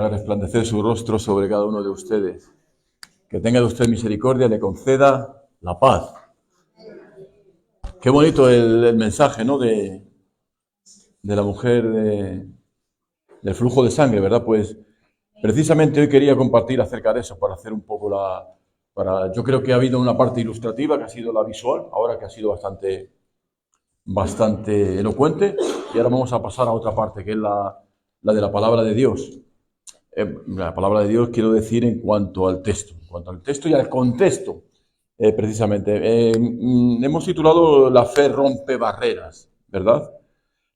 haga resplandecer su rostro sobre cada uno de ustedes. Que tenga de usted misericordia y le conceda la paz. Qué bonito el mensaje, ¿no? De la mujer del flujo de sangre, ¿verdad? Pues precisamente hoy quería compartir acerca de eso, para hacer un poco yo creo que ha habido una parte ilustrativa que ha sido la visual, ahora que ha sido bastante elocuente, y ahora vamos a pasar a otra parte, que es la de la palabra de Dios. La palabra de Dios quiero decir en cuanto al texto y al contexto, precisamente. Hemos titulado La fe rompe barreras, ¿verdad?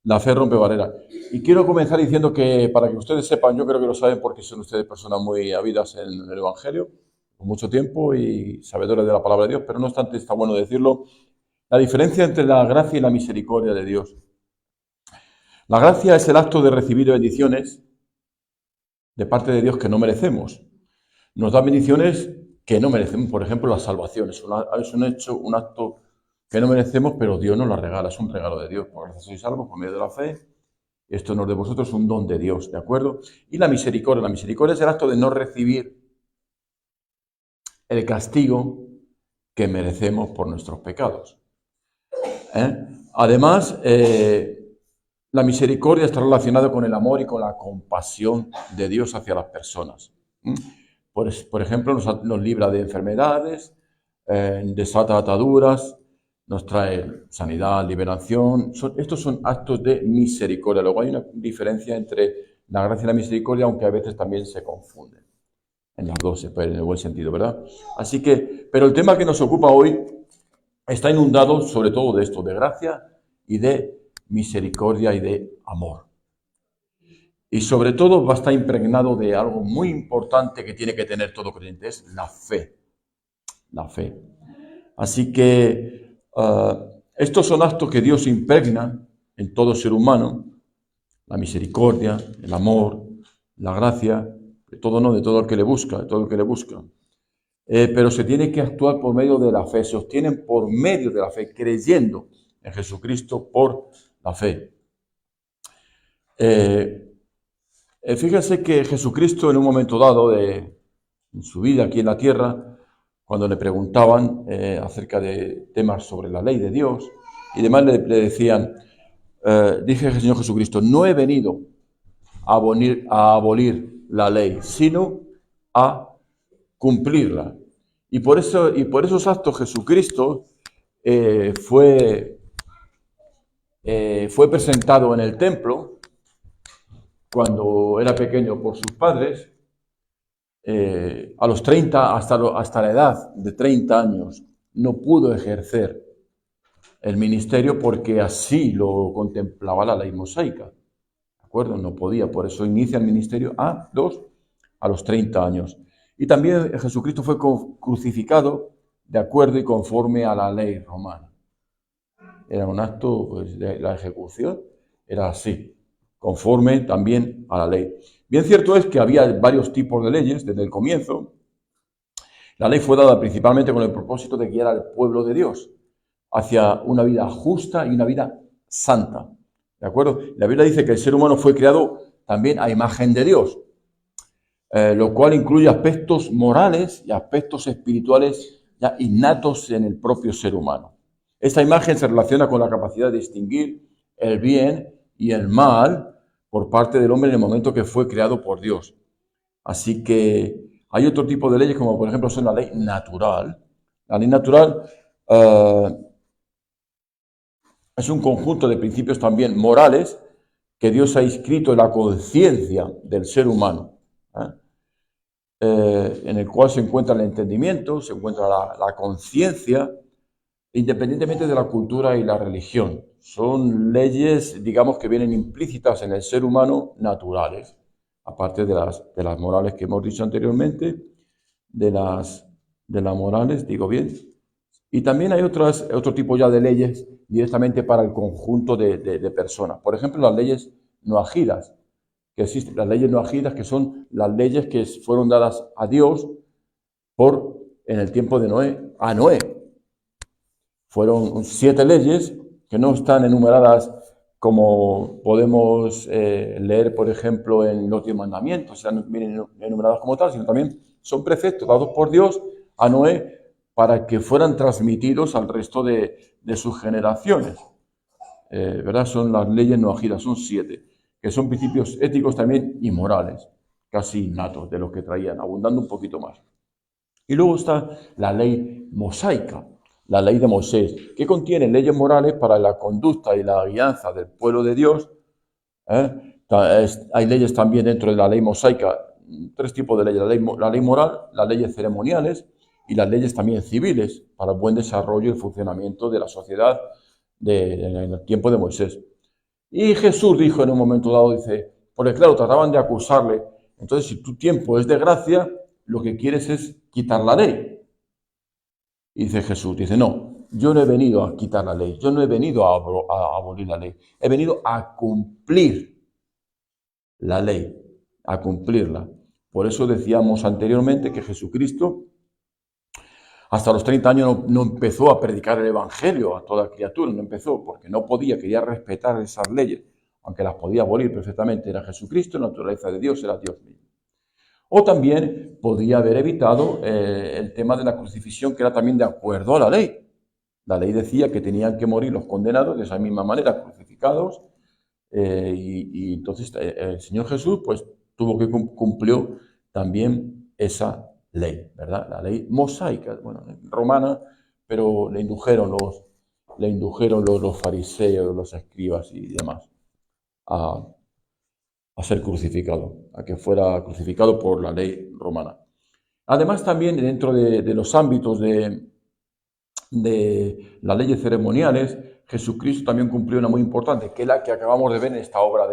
La fe rompe barreras. Y quiero comenzar diciendo que, para que ustedes sepan, yo creo que lo saben porque son ustedes personas muy habidas en el Evangelio, con mucho tiempo y sabedores de la palabra de Dios, pero no obstante está bueno decirlo, la diferencia entre la gracia y la misericordia de Dios. La gracia es el acto de recibir bendiciones de parte de Dios que no merecemos. Nos da bendiciones que no merecemos, por ejemplo, la salvación. Es un acto que no merecemos, pero Dios nos la regala, es un regalo de Dios. Por gracia sois salvos por medio de la fe. Esto no es de vosotros, es un don de Dios, ¿de acuerdo? Y la misericordia es el acto de no recibir el castigo que merecemos por nuestros pecados. Además, la misericordia está relacionada con el amor y con la compasión de Dios hacia las personas. Por ejemplo, nos libra de enfermedades, desata ataduras, nos trae sanidad, liberación. Estos son actos de misericordia. Luego hay una diferencia entre la gracia y la misericordia, aunque a veces también se confunden. En las dos, en el buen sentido, ¿verdad? Así que, pero el tema que nos ocupa hoy está inundado sobre todo de esto, de gracia y de misericordia y de amor. Y sobre todo va a estar impregnado de algo muy importante que tiene que tener todo creyente, es la fe. La fe. Así que estos son actos que Dios impregna en todo ser humano, la misericordia, el amor, la gracia, de todo el que le busca, de todo el que le busca. Pero se tiene que actuar por medio de la fe, se obtienen por medio de la fe, creyendo en Jesucristo por la fe. Fíjense que Jesucristo en un momento dado en su vida aquí en la tierra, cuando le preguntaban acerca de temas sobre la ley de Dios y demás, le decían, dije el Señor Jesucristo, no he venido a abolir la ley, sino a cumplirla. Y por esos actos Jesucristo fue presentado en el templo cuando era pequeño por sus padres. A los 30, hasta la edad de 30 años, no pudo ejercer el ministerio porque así lo contemplaba la ley mosaica. ¿De acuerdo? No podía, por eso inicia el ministerio a los 30 años. Y también Jesucristo fue crucificado de acuerdo y conforme a la ley romana. Era un acto, pues, de la ejecución, era así, conforme también a la ley. Bien cierto es que había varios tipos de leyes desde el comienzo. La ley fue dada principalmente con el propósito de guiar al pueblo de Dios hacia una vida justa y una vida santa. ¿De acuerdo? La Biblia dice que el ser humano fue creado también a imagen de Dios, lo cual incluye aspectos morales y aspectos espirituales ya innatos en el propio ser humano. Esta imagen se relaciona con la capacidad de distinguir el bien y el mal por parte del hombre en el momento que fue creado por Dios. Así que hay otro tipo de leyes, como por ejemplo son la ley natural. La ley natural es un conjunto de principios también morales que Dios ha inscrito en la conciencia del ser humano, en el cual se encuentra el entendimiento, se encuentra la conciencia, independientemente de la cultura y la religión. Son leyes, digamos, que vienen implícitas en el ser humano, naturales, aparte de las morales que hemos dicho anteriormente, de las morales, digo bien. Y también hay otro tipo ya de leyes directamente para el conjunto de personas. Por ejemplo, las leyes noajidas, que existen, las leyes noajidas, que son las leyes que fueron dadas a Dios en el tiempo de Noé, a Noé. Fueron 7 leyes que no están enumeradas como podemos leer, por ejemplo, en los 10 mandamientos, ya no vienen enumerados como tal, sino también son preceptos dados por Dios a Noé para que fueran transmitidos al resto de sus generaciones. ¿Verdad? Son las leyes noajidas, son 7, que son principios éticos también y morales, casi innatos, de los que traían, abundando un poquito más. Y luego está la ley mosaica, la ley de Moisés, que contiene leyes morales para la conducta y la guianza del pueblo de Dios. Hay leyes también dentro de la ley mosaica, 3 tipos de leyes: la ley moral, las leyes ceremoniales y las leyes también civiles para el buen desarrollo y funcionamiento de la sociedad en el tiempo de Moisés. Y Jesús dijo en un momento dado, dice, porque claro, trataban de acusarle, entonces si tu tiempo es de gracia, lo que quieres es quitar la ley. Y dice Jesús, dice, no, yo no he venido a quitar la ley, yo no he venido a abolir la ley, he venido a cumplir la ley, a cumplirla. Por eso decíamos anteriormente que Jesucristo hasta los 30 años no empezó a predicar el Evangelio a toda criatura, no empezó, porque no podía, quería respetar esas leyes, aunque las podía abolir perfectamente. Era Jesucristo, la naturaleza de Dios, era Dios mismo. O también podía haber evitado el tema de la crucifixión, que era también de acuerdo a la ley. La ley decía que tenían que morir los condenados de esa misma manera, crucificados, y entonces el Señor Jesús pues tuvo que cumplió también esa ley, ¿verdad? La ley mosaica, bueno, romana, pero le indujeron los fariseos, los escribas y demás a ser crucificado, a que fuera crucificado por la ley romana. Además, también dentro de los ámbitos de las leyes ceremoniales, Jesucristo también cumplió una muy importante, que es la que acabamos de ver en esta obra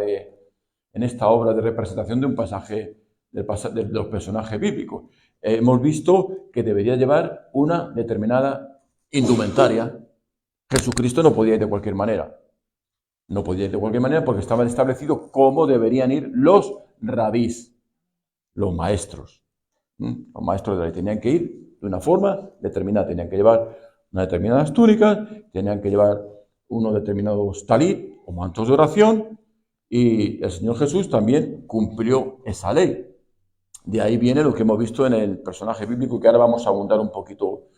de representación de un pasaje de los personajes bíblicos. Hemos visto que debería llevar una determinada indumentaria. Jesucristo no podía ir de cualquier manera. No podía ir de cualquier manera porque estaban establecidos cómo deberían ir los rabís, los maestros. Los maestros de la ley tenían que ir de una forma determinada, tenían que llevar unas determinadas túnicas, tenían que llevar unos determinados talit o mantos de oración, y el Señor Jesús también cumplió esa ley. De ahí viene lo que hemos visto en el personaje bíblico, que ahora vamos a abundar un poquito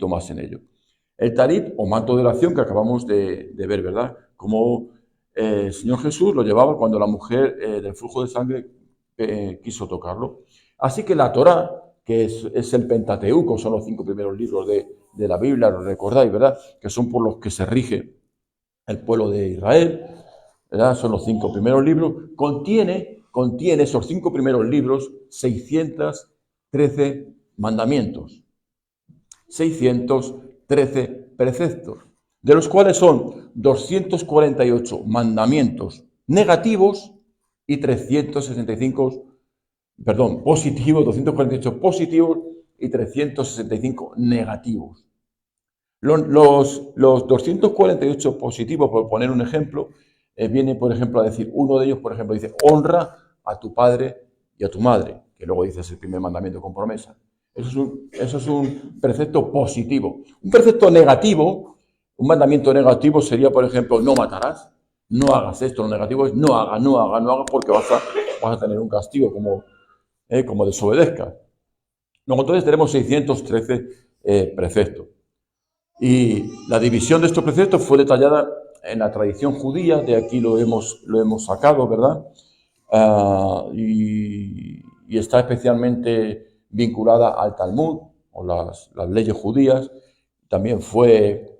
más en ello. El talit o manto de oración que acabamos de ver, ¿verdad? Como el Señor Jesús lo llevaba cuando la mujer del flujo de sangre quiso tocarlo. Así que la Torá, que es el Pentateuco, son los 5 primeros libros de la Biblia, lo recordáis, ¿verdad? Que son por los que se rige el pueblo de Israel, ¿verdad? Son los 5 primeros libros. Contiene esos 5 primeros libros 613 mandamientos, 613 preceptos, de los cuales son 248 mandamientos negativos y 248 positivos y 365 negativos. Los 248 positivos, por poner un ejemplo, viene, por ejemplo, a decir, uno de ellos, por ejemplo, dice, honra a tu padre y a tu madre, que luego dice es el primer mandamiento con promesa. Eso es un precepto positivo. Un precepto negativo, un mandamiento negativo sería, por ejemplo, no matarás, no hagas esto. Lo negativo es no hagas, porque vas a tener un castigo como desobedezcas. Luego entonces tenemos 613 preceptos. Y la división de estos preceptos fue detallada en la tradición judía, de aquí lo hemos sacado, ¿verdad? Y está especialmente vinculada al Talmud, o las leyes judías. También fue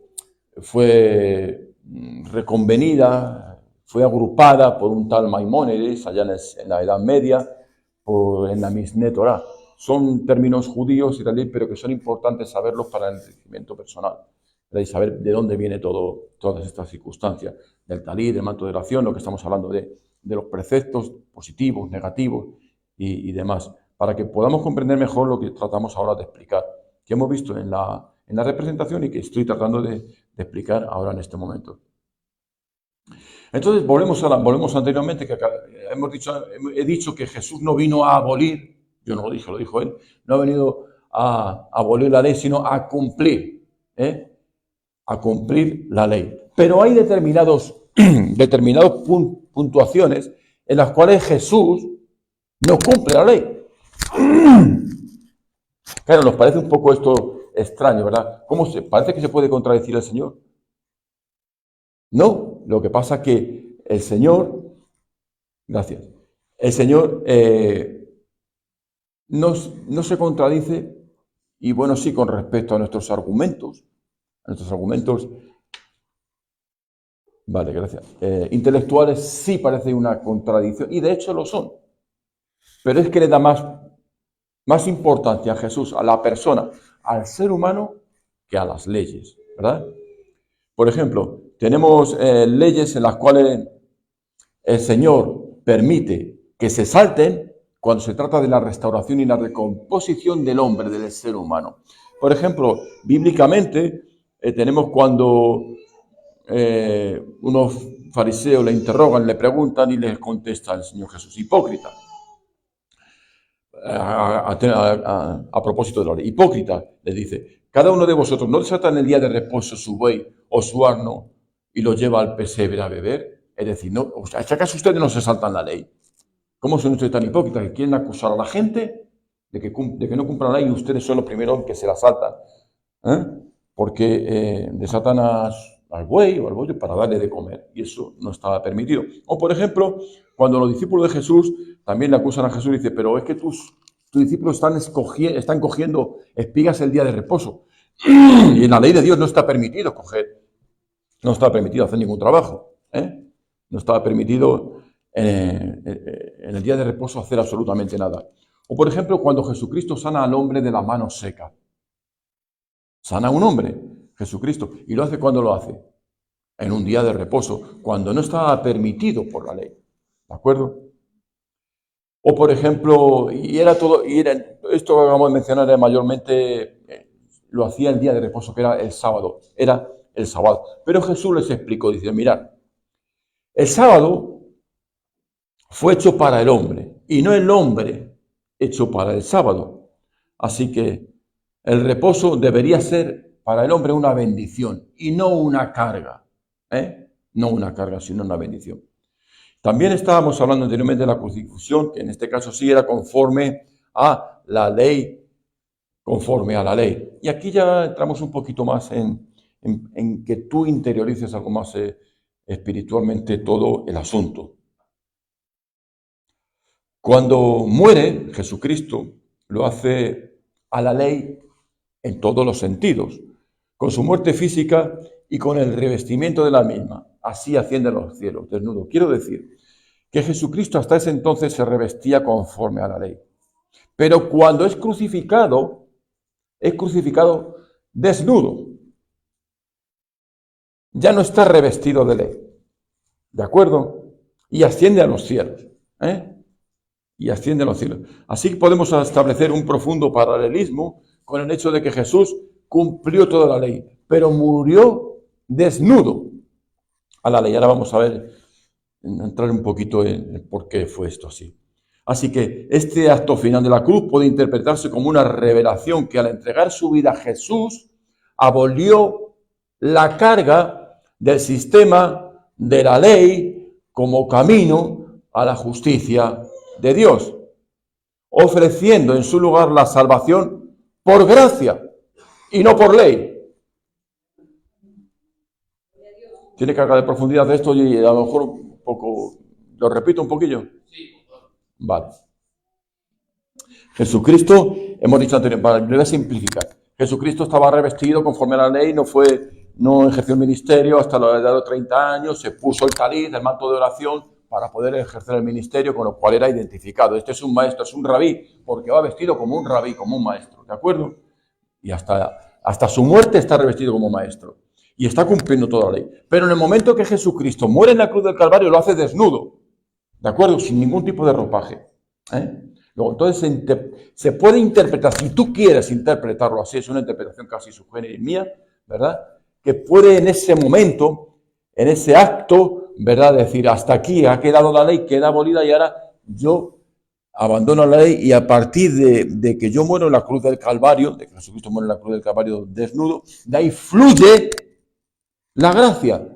reconvenida, fue agrupada por un tal Maimónides allá en la Edad Media, en la Mishneh Torah. Son términos judíos y tal, pero que son importantes saberlos para el enriquecimiento personal. Y saber de dónde viene todas estas circunstancias, del talit, del manto de oración, lo que estamos hablando de los preceptos positivos, negativos y demás, para que podamos comprender mejor lo que tratamos ahora de explicar, que hemos visto en la representación y que estoy tratando de explicar ahora en este momento. Entonces, volvemos anteriormente, que he dicho que Jesús no vino a abolir, yo no lo dije, lo dijo él, no ha venido a abolir la ley, sino a cumplir, a cumplir la ley. Pero hay determinadas puntuaciones en las cuales Jesús no cumple la ley. Claro, nos parece un poco esto extraño, ¿verdad? Parece que se puede contradecir al Señor. No, lo que pasa es que el Señor, gracias, el Señor no se contradice, y bueno, sí, con respecto a nuestros argumentos. Vale, gracias. Intelectuales sí parece una contradicción, y de hecho lo son. Pero es que le da más importancia a Jesús, a la persona, al ser humano, que a las leyes, ¿verdad? Por ejemplo, tenemos leyes en las cuales el Señor permite que se salten cuando se trata de la restauración y la recomposición del hombre, del ser humano. Por ejemplo, bíblicamente tenemos cuando unos fariseos le interrogan, le preguntan y les contesta el Señor Jesús, hipócrita. A propósito de la ley, hipócrita, le dice, cada uno de vosotros no desata en el día de reposo su buey o su asno y lo lleva al pesebre a beber. Es decir, ¿acaso ustedes no se saltan la ley? ¿Cómo son ustedes tan hipócritas que quieren acusar a la gente de que no cumplan la ley y ustedes son los primeros que se la saltan? Porque desatan al buey o al bollo para darle de comer, y eso no estaba permitido. O, por ejemplo, cuando los discípulos de Jesús también le acusan a Jesús y dicen, pero es que tus discípulos están cogiendo espigas el día de reposo. Y en la ley de Dios no está permitido hacer ningún trabajo. No estaba permitido en el día de reposo hacer absolutamente nada. O, por ejemplo, cuando Jesucristo sana al hombre de la mano seca. Sana a un hombre, Jesucristo. ¿Y lo hace cuando lo hace? En un día de reposo, cuando no estaba permitido por la ley. ¿De acuerdo? O, por ejemplo, esto que acabamos de mencionar mayormente lo hacía el día de reposo, que era el sábado. Era el sábado. Pero Jesús les explicó, dice, mirad, el sábado fue hecho para el hombre y no el hombre hecho para el sábado. Así que el reposo debería ser para el hombre una bendición y no una carga. No una carga, sino una bendición. También estábamos hablando anteriormente de la crucifixión, que en este caso sí era conforme a la ley. Y aquí ya entramos un poquito más en que tú interiorices algo más espiritualmente todo el asunto. Cuando muere Jesucristo, lo hace a la ley en todos los sentidos, con su muerte física y con el revestimiento de la misma. Así asciende a los cielos, desnudo. Quiero decir que Jesucristo hasta ese entonces se revestía conforme a la ley. Pero cuando es crucificado desnudo. Ya no está revestido de ley. ¿De acuerdo? Y asciende a los cielos. Y asciende a los cielos. Así podemos establecer un profundo paralelismo con el hecho de que Jesús cumplió toda la ley, pero murió desnudo a la ley. Ahora vamos a entrar un poquito en por qué fue esto así. Así que este acto final de la cruz puede interpretarse como una revelación que al entregar su vida a Jesús abolió la carga del sistema de la ley como camino a la justicia de Dios, ofreciendo en su lugar la salvación por gracia y no por ley. ¿Tiene carga de profundidad de esto? Y a lo mejor un poco, ¿lo repito un poquillo? Sí. Vale. Jesucristo, hemos dicho anteriormente, voy a simplificar. Jesucristo estaba revestido conforme a la ley, no ejerció el ministerio hasta la edad de los 30 años, se puso el taliz, el manto de oración, para poder ejercer el ministerio, con lo cual era identificado. Este es un maestro, es un rabí, porque va vestido como un rabí, como un maestro, ¿de acuerdo? Y hasta su muerte está revestido como maestro. Y está cumpliendo toda la ley. Pero en el momento que Jesucristo muere en la cruz del Calvario, lo hace desnudo, ¿de acuerdo? Sin ningún tipo de ropaje. Luego, entonces se puede interpretar, si tú quieres interpretarlo así, es una interpretación casi subgénero mía, ¿verdad? Que puede en ese momento, en ese acto, ¿verdad? Decir, hasta aquí ha quedado la ley, queda abolida y ahora yo abandono la ley y a partir de que yo muero en la cruz del Calvario, de que Jesucristo muere en la cruz del Calvario desnudo, de ahí fluye la gracia.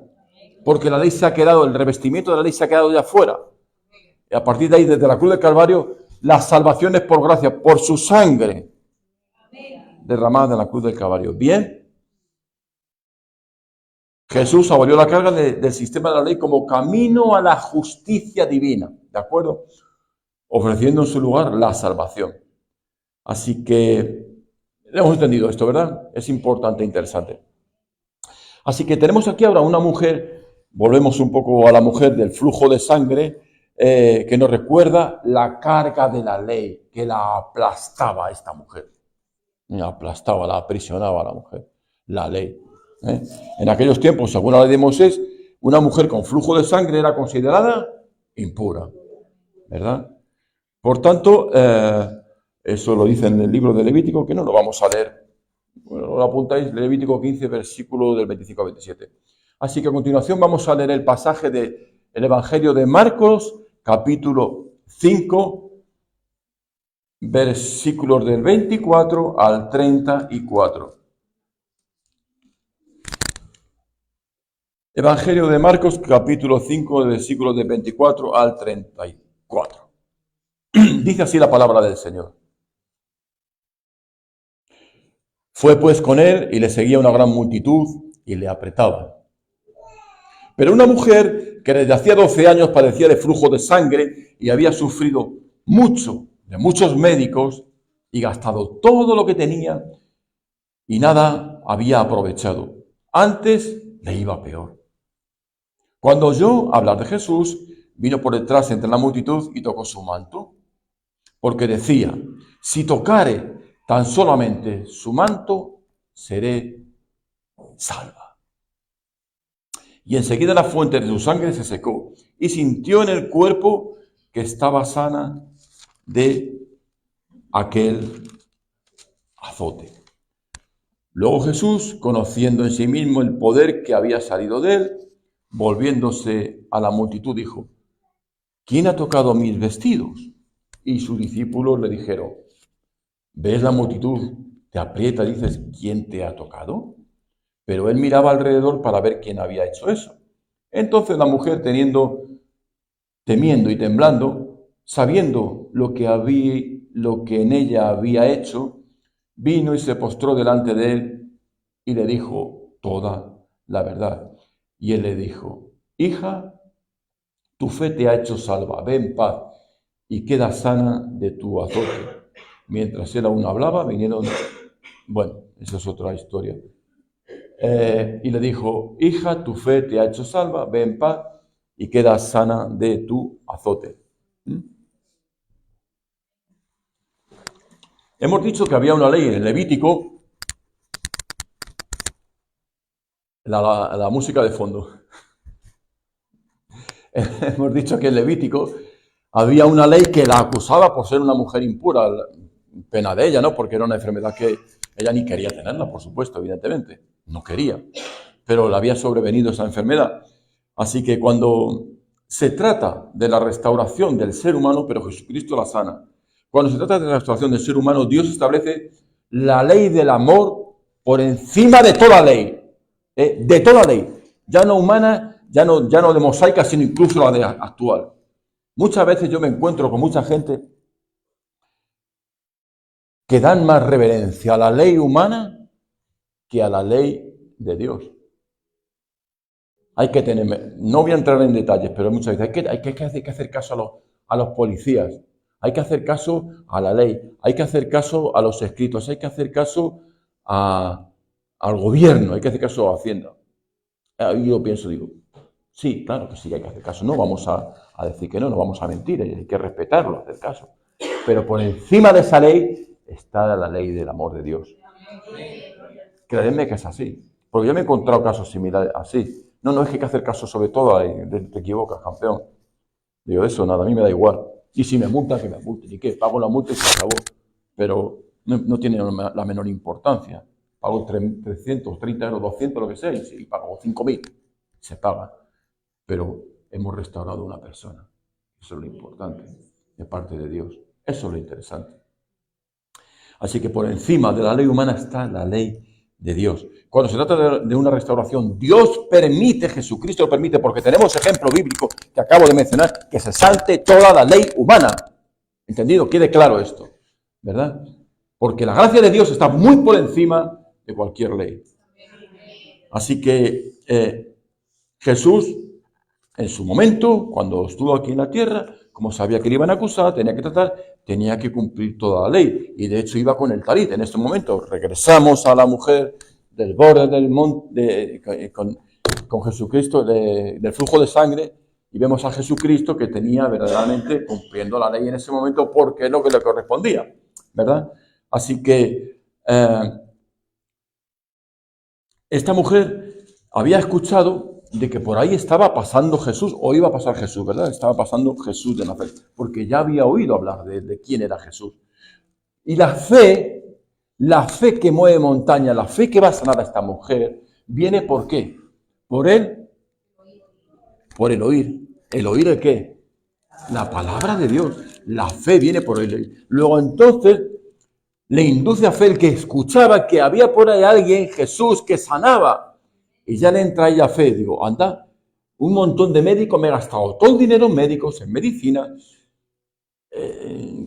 porque la ley se ha quedado, el revestimiento de la ley se ha quedado ya afuera. Y a partir de ahí, desde la cruz del Calvario, la salvación es por gracia, por su sangre derramada en la cruz del Calvario. Bien, Jesús abolió la carga del sistema de la ley como camino a la justicia divina, ¿de acuerdo? Ofreciendo en su lugar la salvación. Así que hemos entendido esto, ¿verdad? Es importante e interesante. Así que tenemos aquí ahora una mujer, volvemos un poco a la mujer del flujo de sangre, que nos recuerda la carga de la ley, que la aplastaba a esta mujer. La aplastaba, la aprisionaba a la mujer, la ley. En aquellos tiempos, según la ley de Moisés, una mujer con flujo de sangre era considerada impura, ¿verdad? Por tanto, eso lo dice en el libro de Levítico, que no lo vamos a leer. Bueno, lo apuntáis, Levítico 15, versículo del 25 al 27. Así que a continuación vamos a leer el pasaje del Evangelio de Marcos, capítulo 5, versículos del 24 al 34. Evangelio de Marcos, capítulo 5, versículos del 24 al 34. Dice así la palabra del Señor. Fue pues con él y le seguía una gran multitud y le apretaban. Pero una mujer que desde hacía 12 años padecía de flujo de sangre y había sufrido mucho de muchos médicos y gastado todo lo que tenía y nada había aprovechado. Antes le iba peor. Cuando oyó hablar de Jesús, vino por detrás entre la multitud y tocó su manto, porque decía, si tocare tan solamente su manto, seré salva. Y enseguida la fuente de su sangre se secó y sintió en el cuerpo que estaba sana de aquel azote. Luego Jesús, conociendo en sí mismo el poder que había salido de él, volviéndose a la multitud, dijo, ¿quién ha tocado mis vestidos? Y sus discípulos le dijeron, ¿ves la multitud? Te aprieta, dices, ¿quién te ha tocado? Pero él miraba alrededor para ver quién había hecho eso. Entonces la mujer, temiendo y temblando, sabiendo lo que en ella había hecho, vino y se postró delante de él y le dijo toda la verdad. Y él le dijo, hija, tu fe te ha hecho salva, ve en paz y queda sana de tu azote. Mientras él aún hablaba, vinieron... Bueno, esa es otra historia. Y le dijo, hija, tu fe te ha hecho salva, ve en paz y queda sana de tu azote. Hemos dicho que había una ley en el Levítico, la música de fondo. Hemos dicho que en Levítico había una ley que la acusaba por ser una mujer impura, pena de ella, ¿no? Porque era una enfermedad que ella ni quería tenerla, por supuesto, evidentemente, no quería, pero le había sobrevenido esa enfermedad. Así que cuando se trata de la restauración del ser humano, pero Jesucristo la sana, cuando se trata de la restauración del ser humano, Dios establece la ley del amor por encima de toda ley, de toda ley, ya no humana, ya no de mosaica, sino incluso la de actual. Muchas veces yo me encuentro con mucha gente que dan más reverencia a la ley humana que a la ley de Dios. Hay que tener, no voy a entrar en detalles, pero muchas veces hay que hacer caso a los policías, hay que hacer caso a la ley, hay que hacer caso a los escritos, hay que hacer caso al gobierno, hay que hacer caso a Hacienda. Yo pienso, digo, sí, claro que sí, hay que hacer caso, no vamos a decir que no vamos a mentir, hay que respetarlo, hacer caso. Pero por encima de esa ley está la ley del amor de Dios. Créanme que es así, porque yo me he encontrado casos similares así. No, es que hay que hacer caso sobre todo, te equivocas, campeón. Digo, eso nada, a mí me da igual. Y si me multan, que me multen. ¿Y qué? Pago la multa y se acabó. Pero no tiene la menor importancia. Pago 330 euros, 200, lo que sea, y pago 5.000. Se paga. Pero hemos restaurado a una persona. Eso es lo importante, de parte de Dios. Eso es lo interesante. Así que por encima de la ley humana está la ley de Dios. Cuando se trata de una restauración, Dios permite, Jesucristo lo permite, porque tenemos ejemplo bíblico que acabo de mencionar, que se salte toda la ley humana. ¿Entendido? Quede claro esto, ¿verdad? Porque la gracia de Dios está muy por encima de cualquier ley. Así que Jesús, en su momento, cuando estuvo aquí en la tierra, como sabía que le iban a acusar, tenía que tratar, tenía que cumplir toda la ley. Y de hecho iba con el talit. En este momento regresamos a la mujer del borde del monte, con Jesucristo, del flujo de sangre, y vemos a Jesucristo que tenía verdaderamente cumpliendo la ley en ese momento porque es lo que le correspondía, ¿verdad? Así que esta mujer había escuchado de que por ahí estaba pasando Jesús, o iba a pasar Jesús, ¿verdad? Estaba pasando Jesús de Nazaret, porque ya había oído hablar de quién era Jesús. Y la fe que mueve montaña, la fe que va a sanar a esta mujer, viene ¿por qué? Por el oír. ¿El oír el qué? La palabra de Dios. La fe viene por el oír. Luego entonces le induce a fe el que escuchaba que había por ahí alguien, Jesús, que sanaba. Y ya le entra ella fe. Digo, anda, un montón de médicos, me he gastado todo el dinero en médicos, en medicina,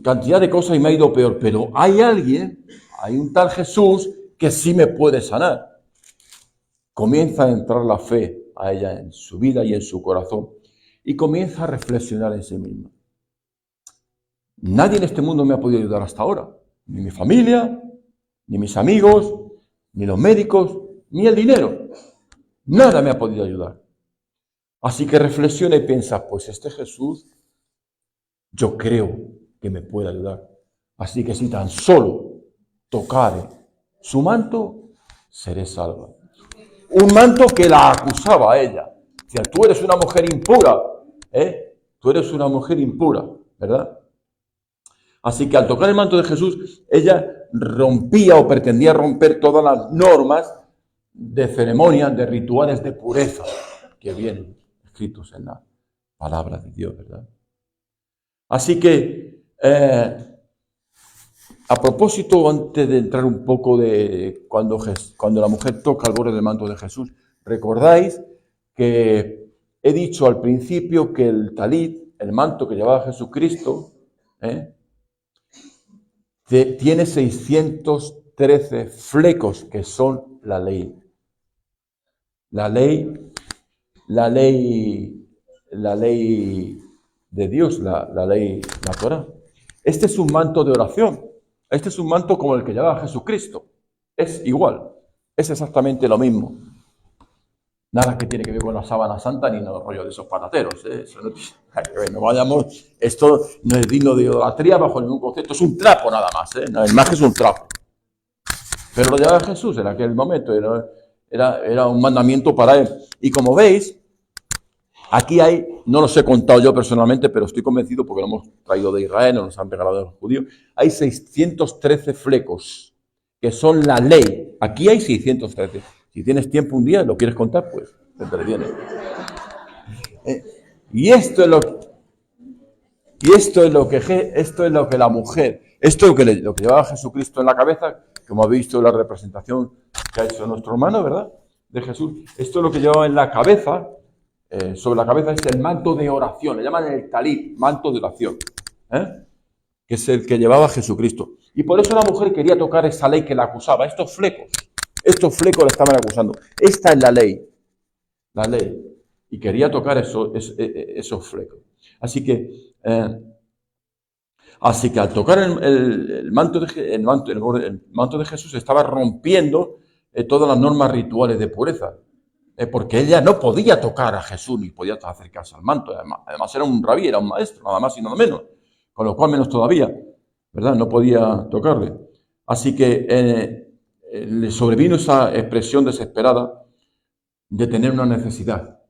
cantidad de cosas y me ha ido peor. Pero hay alguien, hay un tal Jesús que sí me puede sanar. Comienza a entrar la fe a ella en su vida y en su corazón. Y comienza a reflexionar en sí misma. Nadie en este mundo me ha podido ayudar hasta ahora. Ni mi familia, ni mis amigos, ni los médicos, ni el dinero. Nada me ha podido ayudar. Así que reflexiona y piensa, pues este Jesús, yo creo que me puede ayudar. Así que si tan solo tocare su manto, seré salva. Un manto que la acusaba a ella. O sea, tú eres una mujer impura, Tú eres una mujer impura, ¿verdad? Así que al tocar el manto de Jesús, ella rompía o pretendía romper todas las normas de ceremonia, de rituales de pureza que vienen escritos en la palabra de Dios, ¿verdad? Así que, a propósito, antes de entrar un poco de cuando la mujer toca el borde del manto de Jesús, recordáis que he dicho al principio que el talit, el manto que llevaba Jesucristo, tiene 613 flecos, que son la ley. La ley de Dios, la ley, la Torá. Este es un manto de oración. Este es un manto como el que llevaba Jesucristo. Es igual. Es exactamente lo mismo. Nada que tiene que ver con la sábana santa ni los rollos de esos patateros. Eso no vayamos, esto no es digno de idolatría bajo ningún concepto. Es un trapo nada más. No, el más que es un trapo. Pero lo llevaba Jesús en aquel momento. Era un mandamiento para él. Y como veis, aquí hay, no los he contado yo personalmente, pero estoy convencido porque lo hemos traído de Israel, nos han regalado de los judíos. Hay 613 flecos, que son la ley. Aquí hay 613. Si tienes tiempo un día, lo quieres contar, pues te entretiene. Y esto es lo que la mujer, esto es lo que llevaba Jesucristo en la cabeza, como habéis visto la representación que ha hecho nuestro hermano, ¿verdad? De Jesús. Esto es lo que llevaba en la cabeza. Sobre la cabeza es el manto de oración, le llaman el talit, manto de oración, que es el que llevaba Jesucristo. Y por eso la mujer quería tocar esa ley que la acusaba, estos flecos le estaban acusando. Esta es la ley, y quería tocar esos flecos. Así que al tocar el manto de Jesús estaba rompiendo todas las normas rituales de pureza. Porque ella no podía tocar a Jesús ni podía acercarse al manto. Además era un rabí, era un maestro, nada más y nada menos. Con lo cual menos todavía, ¿verdad? No podía tocarle. Así que le sobrevino esa expresión desesperada de tener una necesidad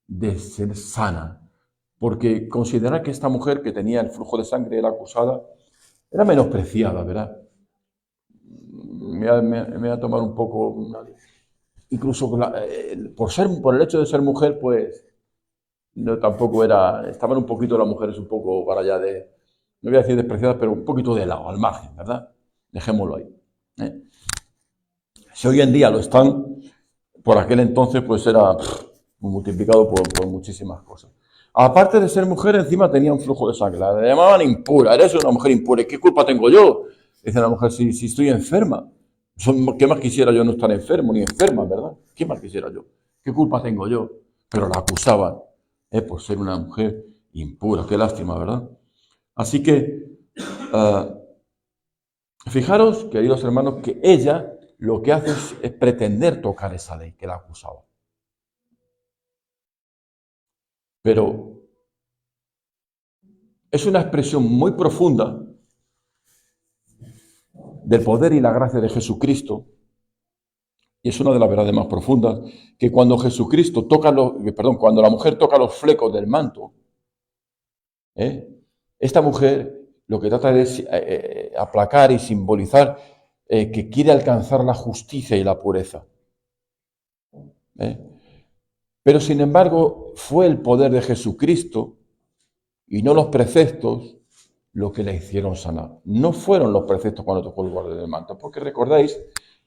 de ser sana. Porque considerar que esta mujer que tenía el flujo de sangre era acusada, era menospreciada, ¿verdad? Me voy a tomar un poco... Incluso por el hecho de ser mujer, pues no tampoco estaban un poquito las mujeres un poco para allá de, no voy a decir despreciadas, pero un poquito de lado, al margen, ¿verdad? Dejémoslo ahí. Si hoy en día lo están, por aquel entonces pues era multiplicado por muchísimas cosas. Aparte de ser mujer, encima tenía un flujo de sangre. La llamaban impura. Eres una mujer impura. ¿Y qué culpa tengo yo? Dice la mujer, si estoy enferma. ¿Qué más quisiera yo no estar enfermo ni enferma, verdad? ¿Qué más quisiera yo? ¿Qué culpa tengo yo? Pero la acusaban por ser una mujer impura. Qué lástima, ¿verdad? Así que, fijaros, queridos hermanos, que ella lo que hace es pretender tocar esa ley que la acusaba. Pero es una expresión muy profunda del poder y la gracia de Jesucristo, y es una de las verdades más profundas, que cuando Jesucristo cuando la mujer toca los flecos del manto, esta mujer lo que trata es aplacar y simbolizar que quiere alcanzar la justicia y la pureza. Pero sin embargo, fue el poder de Jesucristo y no los preceptos lo que le hicieron sanar. No fueron los preceptos cuando tocó el borde del manto, porque recordáis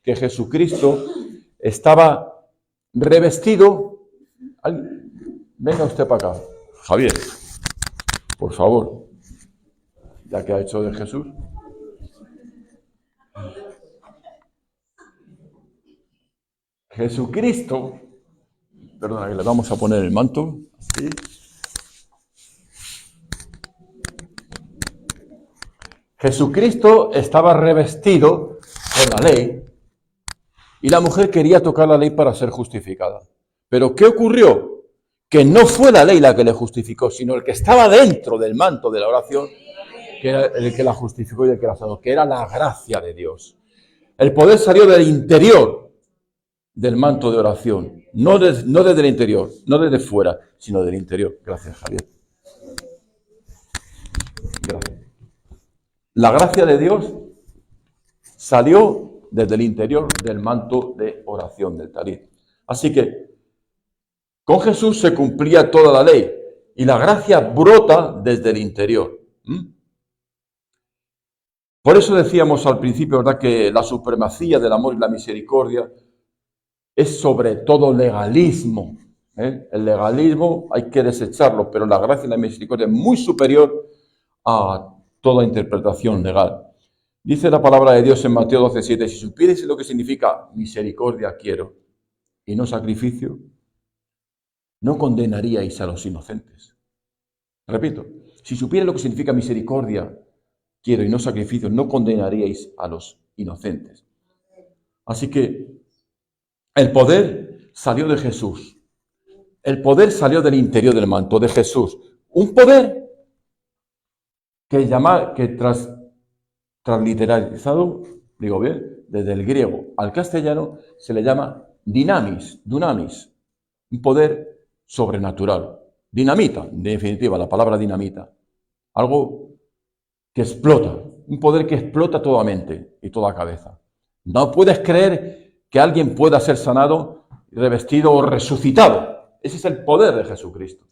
que Jesucristo estaba revestido. Venga usted para acá, Javier, por favor, ya que ha hecho de Jesús. Jesucristo, perdona, que le vamos a poner el manto, así. Jesucristo estaba revestido con la ley y la mujer quería tocar la ley para ser justificada. Pero ¿qué ocurrió? Que no fue la ley la que le justificó, sino el que estaba dentro del manto de la oración, que era el que la justificó y el que la sanó, que era la gracia de Dios. El poder salió del interior del manto de oración, no desde el interior, no desde fuera, sino del interior. Gracias, Javier. Gracias. La gracia de Dios salió desde el interior del manto de oración, del talit. Así que con Jesús se cumplía toda la ley y la gracia brota desde el interior. Por eso decíamos al principio, ¿verdad?, que la supremacía del amor y la misericordia es sobre todo legalismo. El legalismo hay que desecharlo, pero la gracia y la misericordia es muy superior a toda interpretación legal. Dice la palabra de Dios en Mateo 12:7, si supierais lo que significa misericordia quiero y no sacrificio, no condenaríais a los inocentes. Repito, si supierais lo que significa misericordia quiero y no sacrificio, no condenaríais a los inocentes. Así que el poder salió de Jesús. El poder salió del interior del manto de Jesús. Un poder que transliteralizado, digo bien, desde el griego al castellano, se le llama dunamis, un poder sobrenatural. Dinamita, en definitiva, la palabra dinamita. Algo que explota, un poder que explota toda mente y toda cabeza. No puedes creer que alguien pueda ser sanado, revestido o resucitado. Ese es el poder de Jesucristo.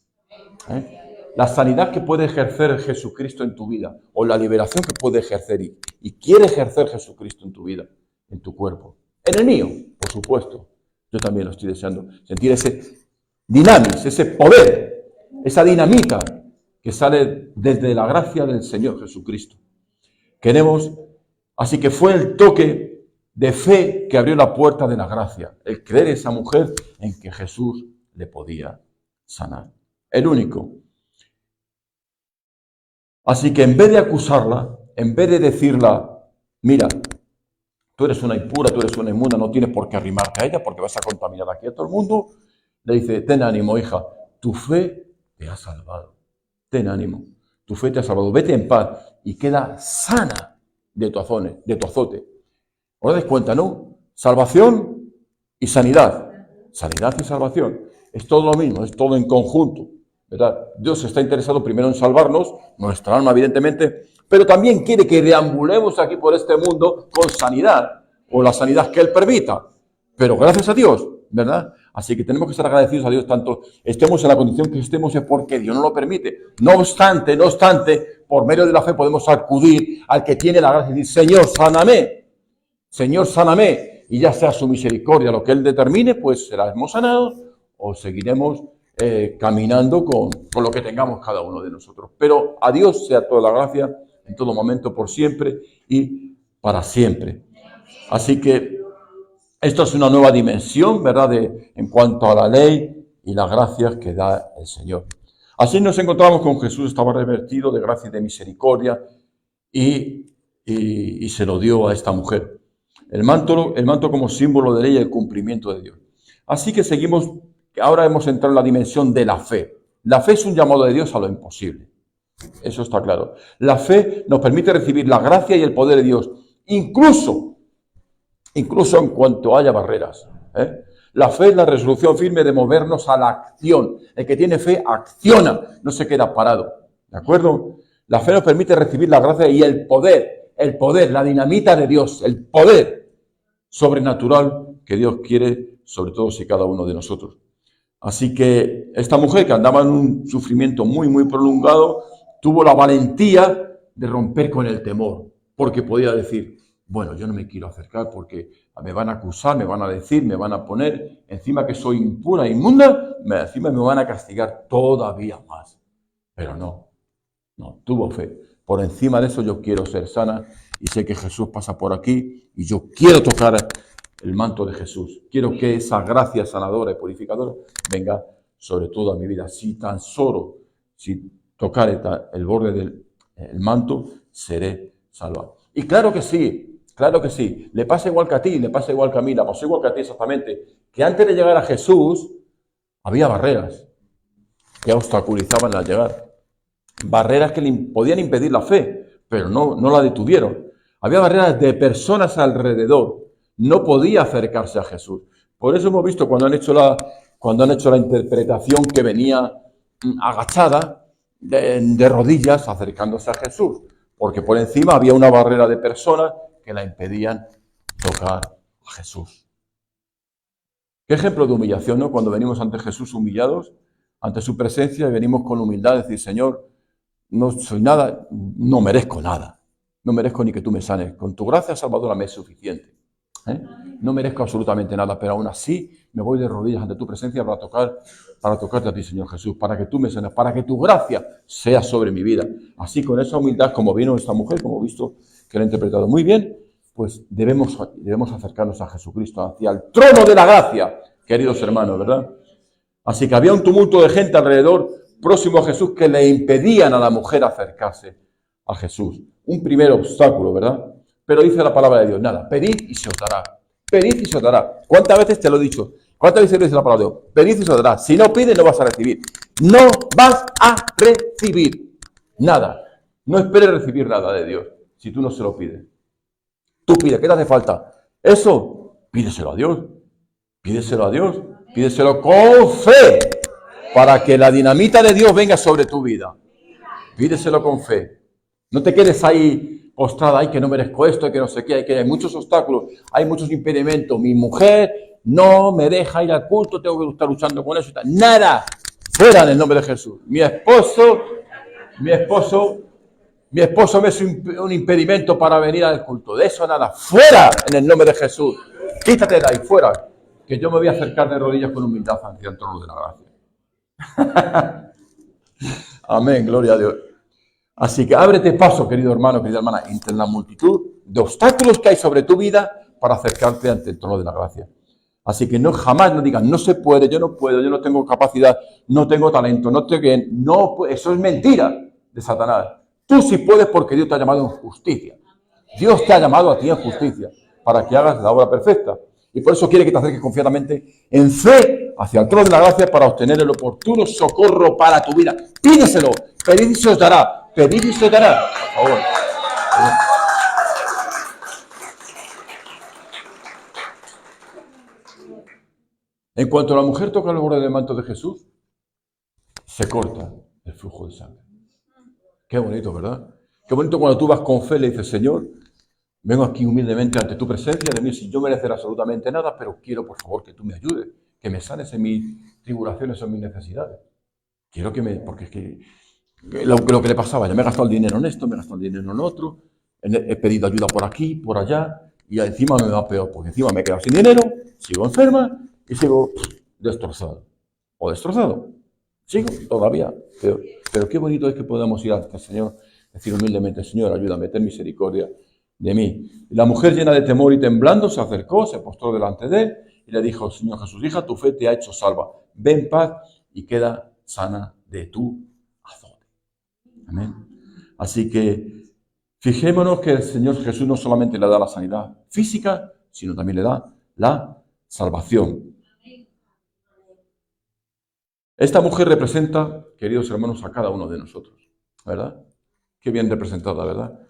La sanidad que puede ejercer Jesucristo en tu vida, o la liberación que puede ejercer y quiere ejercer Jesucristo en tu vida, en tu cuerpo. En el mío, por supuesto. Yo también lo estoy deseando. Sentir ese dinamis, ese poder, esa dinamita que sale desde la gracia del Señor Jesucristo. Así que fue el toque de fe que abrió la puerta de la gracia. El creer esa mujer en que Jesús le podía sanar. El único. Así que en vez de acusarla, en vez de decirla, mira, tú eres una impura, tú eres una inmunda, no tienes por qué arrimarte a ella porque vas a contaminar aquí a todo el mundo, le dice, ten ánimo, hija, tu fe te ha salvado. Ten ánimo, tu fe te ha salvado. Vete en paz y queda sana de tu azote. ¿Os dais cuenta, no? Salvación y sanidad. Sanidad y salvación. Es todo lo mismo, es todo en conjunto. ¿Verdad? Dios está interesado primero en salvarnos, nuestra alma evidentemente, pero también quiere que deambulemos aquí por este mundo con sanidad, o la sanidad que Él permita. Pero gracias a Dios, ¿verdad? Así que tenemos que estar agradecidos a Dios, tanto estemos en la condición que estemos, es porque Dios nos lo permite. No obstante, por medio de la fe podemos acudir al que tiene la gracia y decir, Señor, sáname. Señor, sáname. y ya sea su misericordia lo que Él determine, pues seremos sanados o seguiremos caminando con lo que tengamos cada uno de nosotros. Pero a Dios sea toda la gracia, en todo momento, por siempre y para siempre. Así que esto es una nueva dimensión, ¿verdad?, en cuanto a la ley y las gracias que da el Señor. Así nos encontramos con Jesús, estaba revestido de gracia y de misericordia y se lo dio a esta mujer. El manto como símbolo de ley y el cumplimiento de Dios. Así que seguimos, ahora hemos entrado en la dimensión de la fe. La fe es un llamado de Dios a lo imposible. Eso está claro. La fe nos permite recibir la gracia y el poder de Dios, incluso en cuanto haya barreras. La fe es la resolución firme de movernos a la acción. El que tiene fe acciona, no se queda parado. ¿De acuerdo? La fe nos permite recibir la gracia y el poder, la dinamita de Dios, el poder sobrenatural que Dios quiere sobre todos y cada uno de nosotros. Así que esta mujer que andaba en un sufrimiento muy, muy prolongado, tuvo la valentía de romper con el temor, porque podía decir, bueno, yo no me quiero acercar porque me van a acusar, me van a decir, me van a poner, encima que soy impura, inmunda, encima me van a castigar todavía más. Pero no, tuvo fe. Por encima de eso yo quiero ser sana y sé que Jesús pasa por aquí y yo quiero tocar el manto de Jesús. Quiero que esa gracia sanadora y purificadora venga sobre toda mi vida. Si tan solo, si tocar el borde del manto, seré salvado. Y claro que sí, le pasa igual que a ti, le pasa igual que a mí, le pasó igual que a ti exactamente, que antes de llegar a Jesús había barreras que obstaculizaban la llegar. Barreras que le podían impedir la fe, pero no la detuvieron. Había barreras de personas alrededor, no podía acercarse a Jesús. Por eso hemos visto cuando han hecho la interpretación que venía agachada, de rodillas, acercándose a Jesús, porque por encima había una barrera de personas que la impedían tocar a Jesús. Qué ejemplo de humillación, ¿no? Cuando venimos ante Jesús humillados, ante su presencia, y venimos con humildad a decir, Señor, no soy nada, no merezco nada, no merezco ni que tú me sanes, con tu gracia salvadora me es suficiente. No merezco absolutamente nada, pero aún así me voy de rodillas ante tu presencia para tocarte a ti, Señor Jesús, para que tú me sanes, para que tu gracia sea sobre mi vida. Así, con esa humildad, como vino esta mujer, como he visto que lo ha interpretado muy bien, pues debemos acercarnos a Jesucristo, hacia el trono de la gracia, queridos hermanos, ¿verdad? Así que había un tumulto de gente alrededor, próximo a Jesús, que le impedían a la mujer acercarse a Jesús. Un primer obstáculo, ¿verdad? Pero dice la palabra de Dios, nada, pedid y se os dará. Pedid y se os dará. ¿Cuántas veces te lo he dicho? ¿Cuántas veces dice la palabra de Dios? Pedid y se os dará. Si no pides, no vas a recibir. No vas a recibir nada. No esperes recibir nada de Dios si tú no se lo pides. Tú pides, ¿qué te hace falta? Eso, pídeselo a Dios. Pídeselo a Dios. Pídeselo con fe para que la dinamita de Dios venga sobre tu vida. Pídeselo con fe. No te quedes ahí postrada, ay, que no merezco esto, que no sé qué, hay muchos obstáculos, hay muchos impedimentos. Mi mujer no me deja ir al culto, tengo que estar luchando con eso. Nada, fuera en el nombre de Jesús. Mi esposo me es un impedimento para venir al culto. De eso nada, fuera en el nombre de Jesús. Quítate de ahí, fuera, que yo me voy a acercar de rodillas con humildad hacia el trono de la gracia. Amén, gloria a Dios. Así que ábrete paso, querido hermano, querida hermana, entre la multitud de obstáculos que hay sobre tu vida para acercarte ante el trono de la gracia. Así que jamás no digas, no se puede, yo no puedo, yo no tengo capacidad, no tengo talento, eso es mentira de Satanás. Tú sí puedes porque Dios te ha llamado en justicia. Dios te ha llamado a ti en justicia para que hagas la obra perfecta. Y por eso quiere que te acerques confiadamente en fe hacia el trono de la gracia para obtener el oportuno socorro para tu vida. Pídeselo, pedid y se os dará. Pedid y se os dará, por favor. En cuanto la mujer toca el borde del manto de Jesús, se corta el flujo de sangre. Qué bonito, ¿verdad? Qué bonito cuando tú vas con fe y le dices, Señor, vengo aquí humildemente ante tu presencia, de mí sin yo merecer absolutamente nada, pero quiero, por favor, que tú me ayudes, que me sanes en mis tribulaciones o en mis necesidades. Quiero porque es que lo que le pasaba, ya me he gastado el dinero en esto, me he gastado el dinero en otro, he pedido ayuda por aquí, por allá, y encima me va peor, porque encima me he quedado sin dinero, sigo enferma y sigo destrozado. O destrozado. Sigo todavía peor. Pero qué bonito es que podamos ir al Señor, decir humildemente, Señor, ayúdame, ten misericordia de mí. Y la mujer, llena de temor y temblando, se acercó, se postró delante de él y le dijo, Señor Jesús, hija, tu fe te ha hecho salva. Ve en paz y queda sana de tu azote. Amén. Así que fijémonos que el Señor Jesús no solamente le da la sanidad física, sino también le da la salvación. Esta mujer representa, queridos hermanos, a cada uno de nosotros, ¿verdad? Qué bien representada, ¿verdad?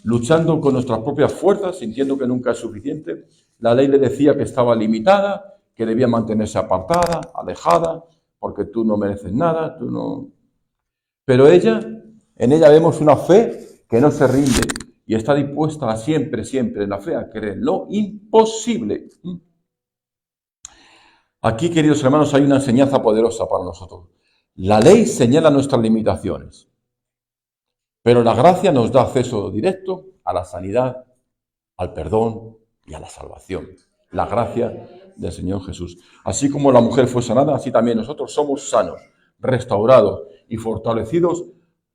Luchando con nuestras propias fuerzas, sintiendo que nunca es suficiente. La ley le decía que estaba limitada, que debía mantenerse apartada, alejada, porque tú no mereces nada, tú no... Pero en ella vemos una fe que no se rinde y está dispuesta a siempre en la fe a creer lo imposible. Aquí, queridos hermanos, hay una enseñanza poderosa para nosotros. La ley señala nuestras limitaciones, pero la gracia nos da acceso directo a la sanidad, al perdón y a la salvación. La gracia del Señor Jesús. Así como la mujer fue sanada, así también nosotros somos sanos, restaurados y fortalecidos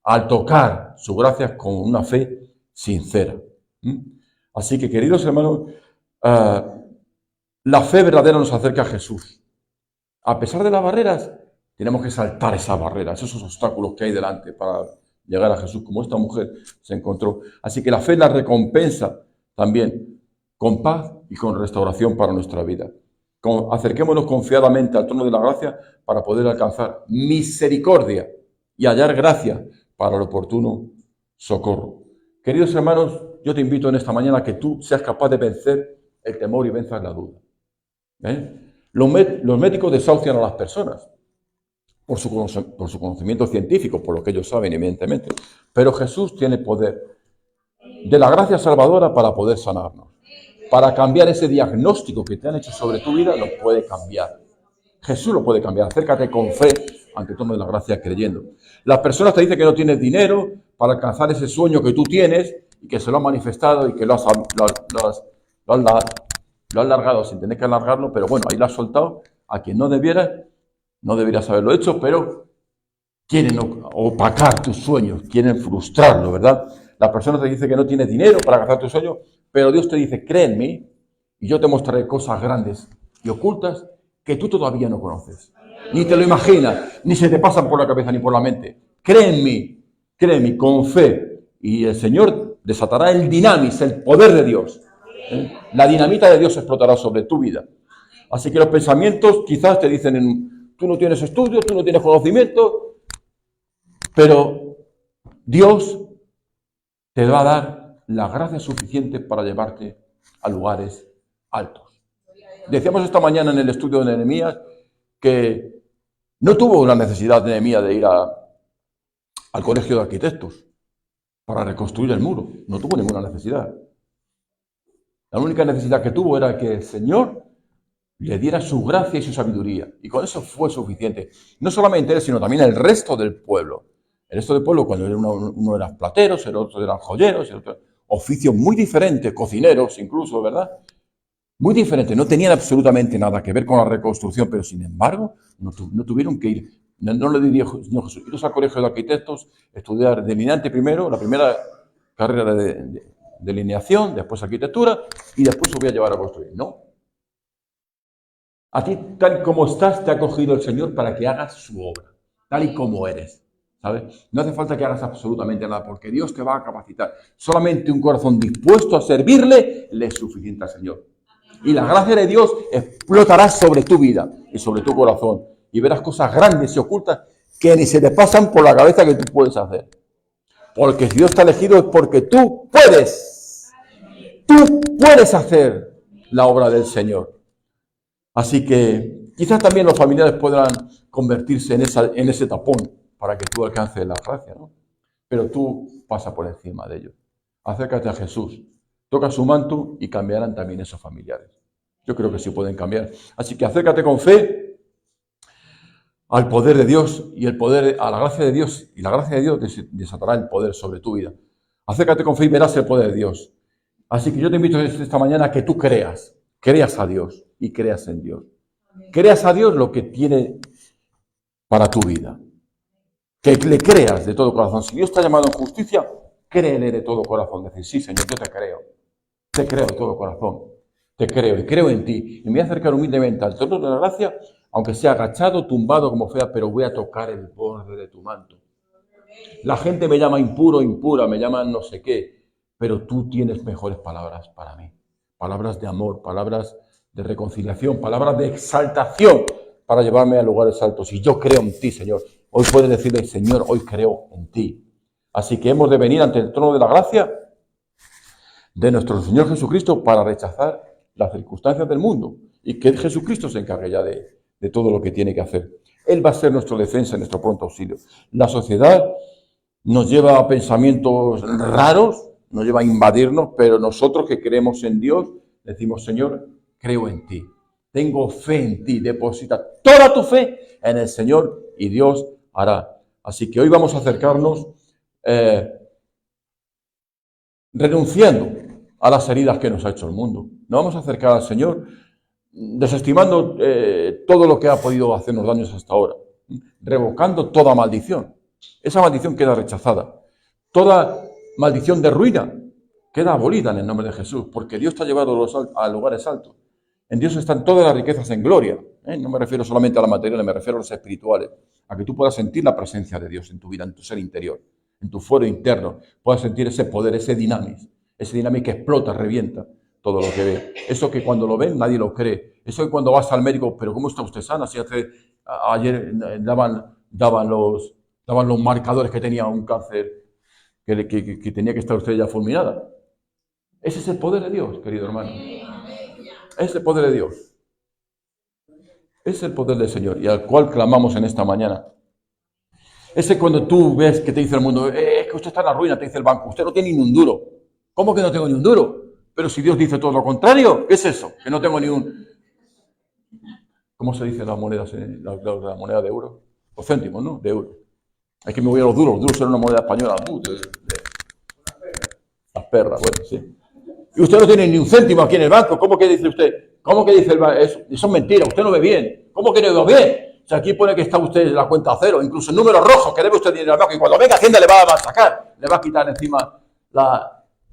al tocar su gracia con una fe sincera. Así que, queridos hermanos, la fe verdadera nos acerca a Jesús. A pesar de las barreras, tenemos que saltar esas barreras, esos obstáculos que hay delante para llegar a Jesús, como esta mujer se encontró. Así que la fe la recompensa también con paz y con restauración para nuestra vida. Acerquémonos confiadamente al trono de la gracia para poder alcanzar misericordia y hallar gracia para el oportuno socorro. Queridos hermanos, yo te invito en esta mañana a que tú seas capaz de vencer el temor y venzas la duda. Los médicos desahucian a las personas por su conocimiento científico, por lo que ellos saben, evidentemente. Pero Jesús tiene poder de la gracia salvadora para poder sanarnos. Para cambiar ese diagnóstico que te han hecho sobre tu vida, lo puede cambiar. Jesús lo puede cambiar. Acércate con fe ante el trono de la gracia creyendo. Las personas te dicen que no tienes dinero para alcanzar ese sueño que tú tienes y que se lo han manifestado y que lo has largado sin tener que alargarlo, pero bueno, ahí lo has soltado a quien no deberías haberlo hecho, pero quieren opacar tus sueños, quieren frustrarlo, ¿verdad? La persona te dice que no tienes dinero para alcanzar tus sueños, pero Dios te dice, cree en mí y yo te mostraré cosas grandes y ocultas que tú todavía no conoces. Ni te lo imaginas, ni se te pasan por la cabeza ni por la mente. Cree en mí, con fe. Y el Señor desatará el dinamis, el poder de Dios. La dinamita de Dios explotará sobre tu vida. Así que los pensamientos quizás te dicen, tú no tienes estudio, tú no tienes conocimiento, pero Dios te va a dar la gracia suficiente para llevarte a lugares altos. Decíamos esta mañana en el estudio de Nehemías que no tuvo la necesidad de Nehemías de ir al colegio de arquitectos para reconstruir el muro. No tuvo ninguna necesidad. La única necesidad que tuvo era que el Señor le diera su gracia y su sabiduría. Y con eso fue suficiente. No solamente él, sino también el resto del pueblo. El resto del pueblo, cuando uno eran plateros, el otro eran joyeros, el otro, oficios muy diferentes, cocineros incluso, ¿verdad? Muy diferentes, no tenían absolutamente nada que ver con la reconstrucción, pero sin embargo, no tuvieron que ir. No le diría, Señor Jesús, iros al colegio de arquitectos, estudiar delineante primero, la primera carrera de delineación, después arquitectura, y después os voy a llevar a construir. No. A ti, tal como estás, te ha cogido el Señor para que hagas su obra, tal y como eres. ¿Sabes? No hace falta que hagas absolutamente nada, porque Dios te va a capacitar. Solamente un corazón dispuesto a servirle le es suficiente al Señor. Y la gracia de Dios explotará sobre tu vida y sobre tu corazón. Y verás cosas grandes y ocultas que ni se te pasan por la cabeza que tú puedes hacer. Porque si Dios te ha elegido es porque tú puedes. Tú puedes hacer la obra del Señor. Así que quizás también los familiares puedan convertirse en ese tapón para que tú alcances la gracia, ¿no? Pero tú pasa por encima de ellos. Acércate a Jesús, toca su manto y cambiarán también esos familiares. Yo creo que sí pueden cambiar. Así que acércate con fe al poder de Dios y a la gracia de Dios. Y la gracia de Dios desatará el poder sobre tu vida. Acércate con fe y verás el poder de Dios. Así que yo te invito esta mañana a que tú creas a Dios y creas en Dios. Creas a Dios lo que tiene para tu vida. Que le creas de todo corazón. Si Dios te ha llamado en justicia, créele de todo corazón. Decir, sí, Señor, yo te creo. Te creo de todo corazón. Te creo y creo en ti. Y me voy a acercar humildemente al trono de la gracia, aunque sea agachado, tumbado como fea, pero voy a tocar el borde de tu manto. La gente me llama impuro, impura, me llaman no sé qué, pero tú tienes mejores palabras para mí. Palabras de amor, palabras de reconciliación, palabras de exaltación para llevarme a lugares altos. Y yo creo en ti, Señor. Hoy puedes decirle, Señor, hoy creo en ti. Así que hemos de venir ante el trono de la gracia de nuestro Señor Jesucristo para rechazar las circunstancias del mundo y que Jesucristo se encargue ya de todo lo que tiene que hacer. Él va a ser nuestra defensa, nuestro pronto auxilio. La sociedad nos lleva a pensamientos raros, nos lleva a invadirnos, pero nosotros que creemos en Dios, decimos, Señor, creo en ti, tengo fe en ti, deposita toda tu fe en el Señor y Dios hará. Así que hoy vamos a acercarnos renunciando a las heridas que nos ha hecho el mundo. Nos vamos a acercar al Señor desestimando todo lo que ha podido hacernos daños hasta ahora, revocando toda maldición. Esa maldición queda rechazada. Toda maldición de ruina queda abolida en el nombre de Jesús, porque Dios te ha llevado a lugares altos. En Dios están todas las riquezas en gloria. No me refiero solamente a la material, me refiero a los espirituales, a que tú puedas sentir la presencia de Dios en tu vida, en tu ser interior, en tu fuero interno, puedas sentir ese poder, ese dinamis que explota, revienta todo lo que ve. Eso que cuando lo ven nadie lo cree. Eso que cuando vas al médico, pero ¿cómo está usted sana? Si ayer daban los marcadores que tenía un cáncer, que tenía que estar usted ya fulminada. Ese es el poder de Dios, querido hermano. Es el poder de Dios. Es el poder del Señor y al cual clamamos en esta mañana. Ese cuando tú ves que te dice el mundo, es que usted está en la ruina, te dice el banco, usted no tiene ni un duro. ¿Cómo que no tengo ni un duro? Pero si Dios dice todo lo contrario, ¿qué es eso? Que no tengo ni un... ¿Cómo se dice las monedas, la moneda de euro? Los céntimos, ¿no? De euro. Es que me voy a los duros son una moneda española. Las perras, bueno, sí. Y usted no tiene ni un céntimo aquí en el banco. ¿Cómo que dice usted? ¿Cómo que dice el banco? Eso es mentira, usted no ve bien. ¿Cómo que no ve bien? O sea, aquí pone que está usted en la cuenta a cero, incluso el número rojo que debe usted dinero al banco. Y cuando venga Hacienda le va a sacar, le va a quitar encima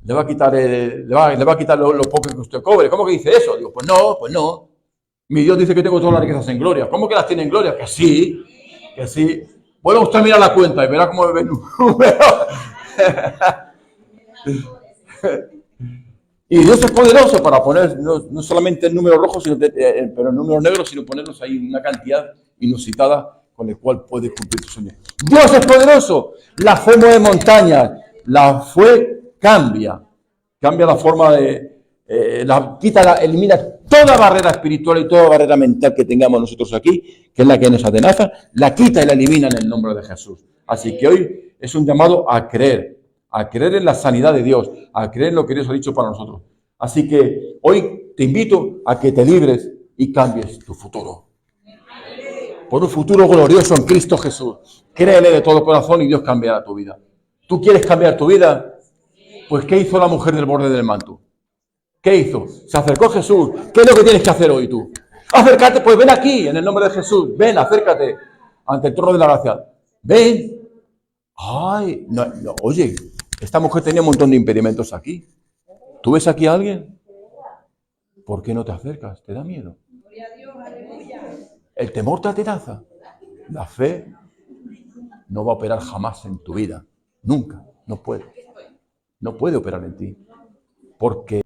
le va a quitar lo poco que usted cobre. ¿Cómo que dice eso? Digo, pues no. Mi Dios dice que tengo todas las riquezas en gloria. ¿Cómo que las tiene en gloria? Que sí. Bueno, usted mira la cuenta y verá cómo ve el número. Y Dios es poderoso para poner no solamente el número rojo, pero el número negro, sino ponerlos ahí una cantidad inusitada con el cual puede cumplir tu sueño. Dios es poderoso. La fe mueve montañas. La fe cambia la forma de... elimina toda barrera espiritual y toda barrera mental que tengamos nosotros aquí, que es la que nos atenaza, la quita y la elimina en el nombre de Jesús. Así que hoy es un llamado a creer en la sanidad de Dios, a creer en lo que Dios ha dicho para nosotros. Así que hoy te invito a que te libres y cambies tu futuro. Por un futuro glorioso en Cristo Jesús. Créele de todo corazón y Dios cambiará tu vida. ¿Tú quieres cambiar tu vida? Pues ¿qué hizo la mujer del borde del manto? ¿Qué hizo? Se acercó a Jesús. ¿Qué es lo que tienes que hacer hoy tú? Acércate, pues ven aquí, en el nombre de Jesús. Ven, acércate ante el trono de la gracia. Ven. Ay, no, oye, esta mujer tenía un montón de impedimentos aquí. ¿Tú ves aquí a alguien? ¿Por qué no te acercas? ¿Te da miedo? El temor te atenaza. La fe no va a operar jamás en tu vida. Nunca. No puede. No puede operar en ti. Porque